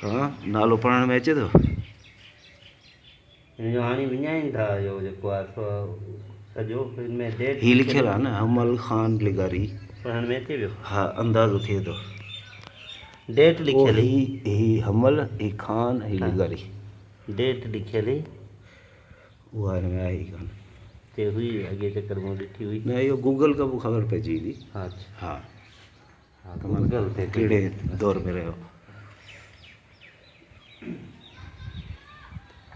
हाँ नालो पढ़ण में अचे थो। जो हाणे विञाइनि था इहो जेको आहे सॼो हिनमें डेट ही लिखियलु आहे न हमल ख़ान लिगारी। पढ़ण में अचे पियो। हा अंदाज़ो थिए थो। डेट लिखियलु ही हमल ही ख़ान ही लिगारी। डेट लिखियलु उहा हिन में आहे ई कान। ते हुई अॻे चकर मूं ॾिठी हुई न इहो गूगल खां पोइ ख़बर पइजी वेंदी। हा हा हा गूगल ते कहिड़े दौर में रहियो।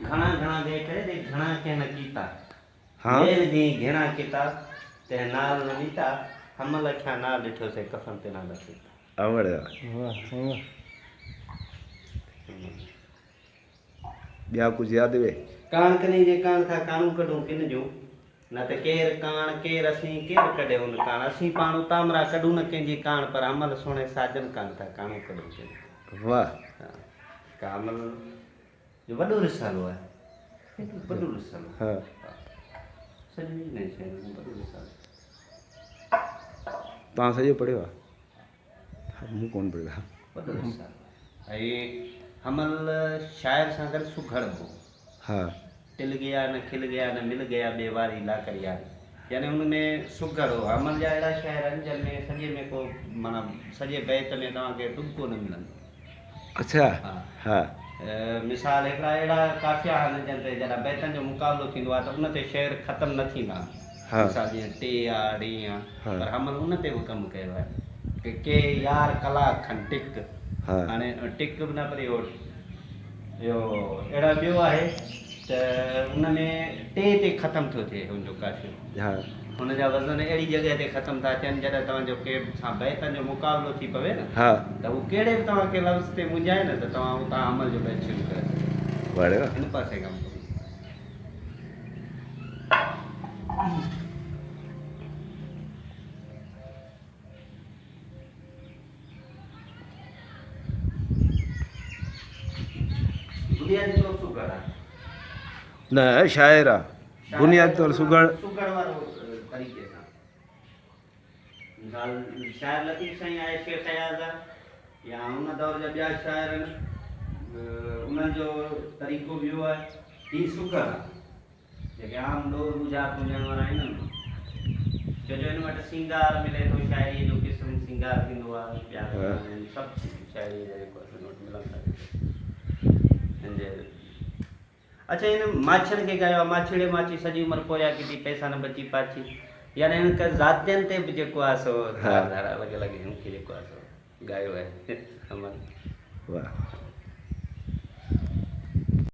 घणा घणा डेट ते घणा कंहिं न कीता। हाँ मेल जी घणा कीता ते नाल न ॾीता हमल क्या नाल ॾिठो से कफन ते नाल ॾीता। आवड़ ॿिया कुझु यादि हुए। कान कनी जे कान खां कानू कढूं किन जो न त केरु कान केरु असीं केरु कढे हुन कान असीं पाण उतामरा कढूं न कंहिंजी कान पर अमल सुहिणे साजन कान था कानू कढूं किन। वाह का अमल जो वॾो रिसालो आहे वॾो रिसालो। हाँ सॼी न शइ वॾो रिसालो। तव्हां सॼो पढ़ियो आहे। मूं कोन पढ़ियो आहे। वॾो रिसालो ऐं हमल शाइर सां गॾु सुघड़ हो। हाँ टिल गया न खिल गया न मिल गया बेवारी ला कर यारी यानी उनमें सुघड़ हो। हमल जा अहिड़ा शाइर आहिनि जंहिंमें सॼे में को माना सॼे बैत में तव्हांखे टुको न मिलंदो। अच्छा हा हाँ मिसाल हिकिड़ा अहिड़ा काफ़िया आहिनि जिन ते जॾहिं बैतनि जो मुक़ाबिलो थींदो आहे त उन ते शेर ख़तमु न थींदा। हाँ मिसाल जीअं टे आहे ॾी आहे हाँ पर हमल उन ते बि कमु कयो आहे की के यार कलाक खनि टिक हाँ हाणे टिक बि न पर इहो अहिड़ा ॿियो आहे त उन में ते ख़तमु थो थिए हुनजो काफ़ियो। हाँ हुनजा वज़न अहिड़ी जॻह ते ख़तमु था थियनि जॾहिं तव्हांजो के सां बैतनि जो मुक़ाबिलो थी पवे न हाँ त उहो कहिड़े बि तव्हांखे लफ़्ज़ ते मुंझाए न त तव्हां उतां अमल जो बैत शुरू करे सघो। वाह हिन पासे कमु कयो। बुनियादी तौर सुघड़ आहे न शाइर आहे बुनियादी तौर सुघड़ सुघड़ वारो तरीक़े सां मिसाल शाइर लतीफ़ साईं आहे शेख अयाज़ आहे या उन दौर जा ॿिया शाइर आहिनि उन्हनि जो तरीक़ो ॿियो आहे। हीअ सुघड़ आहे जेके आम डोर बुझार हुजण वारा आहिनि न छो जो हिन वटि सिंगार मिले थो शाइरीअ जो क़िस्म सिंगार थींदो आहे ॿिया सभु शाइरीअ जा जेको हिन वटि मिलनि था। अच्छा हिन माछियुनि खे ॻायो आहे माछिड़े माछी सॼी उमिरि पोया किटी पैसा न बची पाची यानी हिन ज़ातियुनि ते बि जेको आहे सो धार धार अलॻि अलॻि हिन खे जेको आहे सो ॻायो आहे। वाह